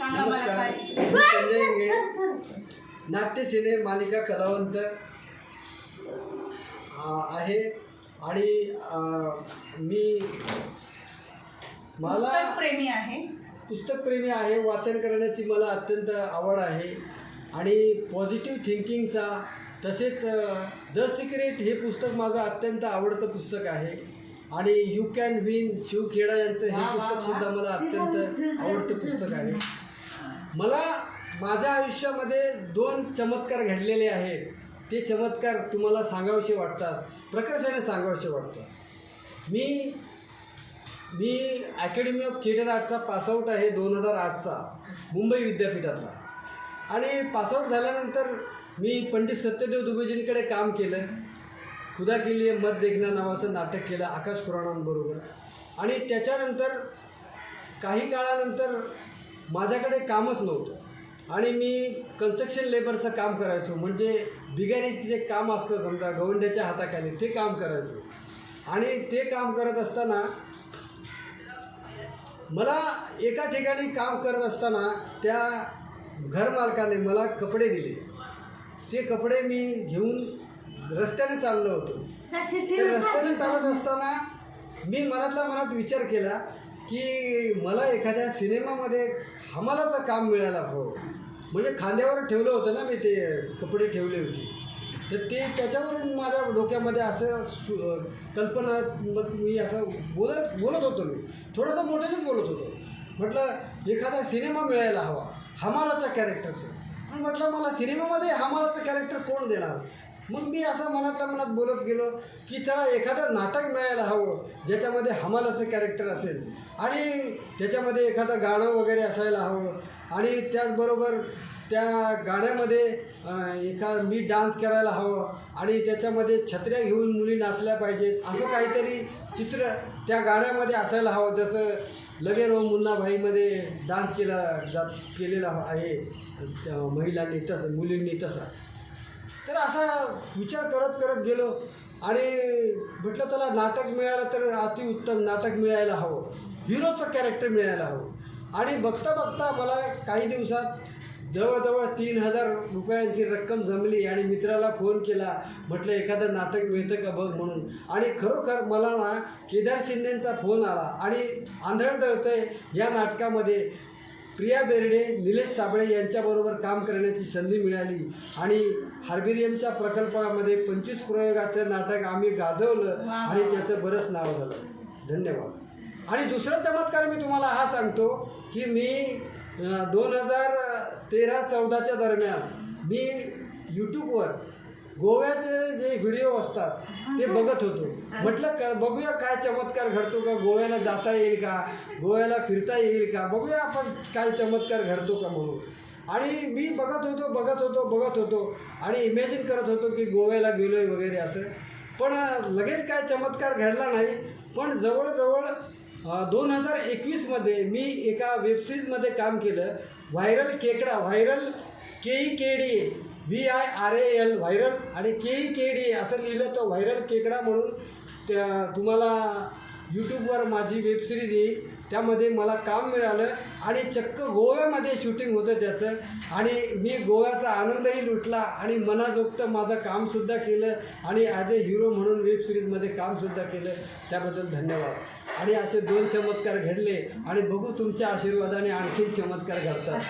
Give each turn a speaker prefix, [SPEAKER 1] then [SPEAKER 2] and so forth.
[SPEAKER 1] नमस्कार, मी संजय इंगळे, नाट्यसेने मालिका कलावंत आहे आणि मी पुस्तकप्रेमी आहे. वाचन करण्याची मला अत्यंत आवड आहे आणि पॉझिटिव्ह थिंकिंगचा तसेच द सिक्रेट हे पुस्तक माझं अत्यंत आवडतं पुस्तक आहे आणि यू कॅन विन शिव खेडा यांचं हे पुस्तकसुद्धा मला अत्यंत आवडतं पुस्तक आहे. मला माझ्या आयुष्यामध्ये 2 चमत्कार घडलेले आहेत. ते चमत्कार तुम्हाला सांगावेसे वाटतात, प्रकर्षाने सांगावेसे वाटतात. मी अकॅडमी ऑफ थिएटर आर्टचा पासआउट आहे 2008चा मुंबई विद्यापीठातला. आणि पासआउट झाल्यानंतर मी पंडित सत्यदेव दुबेजींकडे काम केलं. खुदा के लिए मत देखना नावाचं नाटक केलं आकाश खुरानांबरोबर. आणि त्याच्यानंतर काही काळानंतर माझ्याकडे कामच नव्हतं आणि मी कन्स्ट्रक्शन लेबरचं काम करायचो. म्हणजे बिगारीचं जे काम असतं समजा गवंड्याच्या हाताखाली ते काम करायचो. आणि ते काम करत असताना मला एका ठिकाणी काम करत असताना त्या घरमालकाने मला कपडे दिले. ते कपडे मी घेऊन रस्त्याने चाललो होतो. त्या रस्त्याने चालत असताना मी मनातल्या मनात विचार केला की मला एखाद्या सिनेमामध्ये हमालाचं काम मिळायला हवं. म्हणजे खांद्यावर ठेवलं होतं ना मी, ते कपडे ठेवले होते. तर ते त्याच्यावरून माझ्या डोक्यामध्ये असं कल्पना मी असं बोलत होतो. मी थोडंसं मोठ्यानेच बोलत होतो. म्हटलं एखादा सिनेमा मिळायला हवा हमालाचा कॅरेक्टरचं. आणि म्हटलं मला सिनेमामध्ये हमालाचं कॅरेक्टर कोण देणार. मग मी असं मनातल्या मनात बोलत गेलो की चला एखादं नाटक मिळायला हवं ज्याच्यामध्ये हमालाचं कॅरेक्टर असेल आणि त्याच्यामध्ये एखादं गाणं वगैरे असायला हवं आणि त्याचबरोबर त्या गाण्यामध्ये मी डान्स करायला हवं आणि त्याच्यामध्ये छत्र्या घेऊन मुली नाचल्या पाहिजेत. असं काहीतरी चित्र त्या गाण्यामध्ये असायला हवं. जसं लगे रो मुन्नाभाईमध्ये डान्स केलेला आहे महिलांनी तसं, मुलींनी तसा. तर असा विचार करत गेलो आणि म्हटलं चला नाटक मिळालं तर अतिउत्तम. नाटक मिळायला हवं, हिरोचं कॅरेक्टर मिळायला हवं. आणि बघता बघता मला काही दिवसात जवळजवळ 3000 रुपयांची रक्कम जमली आणि मित्राला फोन केला. म्हटलं एखादं नाटक मिळतं का बघ म्हणून. आणि खरोखर मला ना केदार शिंदेंचा फोन आला आणि आंधळ दळतंय या नाटकामध्ये प्रिया बेर्डे, निलेश साबळे यांच्याबरोबर काम करण्याची संधी मिळाली आणि हार्बेरियमच्या प्रकल्पामध्ये 25 प्रयोगाचं नाटक आम्ही गाजवलं आणि त्याचं बरंच नाव झालं. धन्यवाद. आणि दुसरा चमत्कार मी तुम्हाला हा सांगतो की मी 2013-14च्या दरम्यान मी यूट्यूबवर गोव्याचे जे व्हिडिओ असतात ते बघत होतो. म्हटलं बघूया काय चमत्कार घडतो का, गोव्याला जाता येईल का, गोव्याला फिरता येईल का, बघूया आपण काय चमत्कार घडतो का म्हणून. आणि मी बघत होतो आणि इमॅजिन करत होतो की गोव्याला गेलो आहे वगैरे असं. पण लगेच काय चमत्कार घडला नाही. पण जवळजवळ 2021मध्ये मी एका वेबसिरीजमध्ये काम केलं. व्हायरल केकडा, व्हायरल KEKD VIRAL व्हायरल आणि KEKD असं लिहिलं तर व्हायरल केकडा म्हणून तुम्हाला यूट्यूबवर माझी वेबसिरीज येईल. त्यामध्ये मला काम मिळालं आणि चक्क गोव्यामध्ये शूटिंग होतं त्याचं. आणि मी गोव्याचा आनंदही लुटला आणि मनाजोगतं माझं कामसुद्धा केलं आणि ॲज अ हिरो म्हणून वेबसिरीजमध्ये कामसुद्धा केलं. त्याबद्दल धन्यवाद. आणि असे 2 चमत्कार घडले आणि बघू तुमच्या आशीर्वादाने आणखीन चमत्कार घडतात.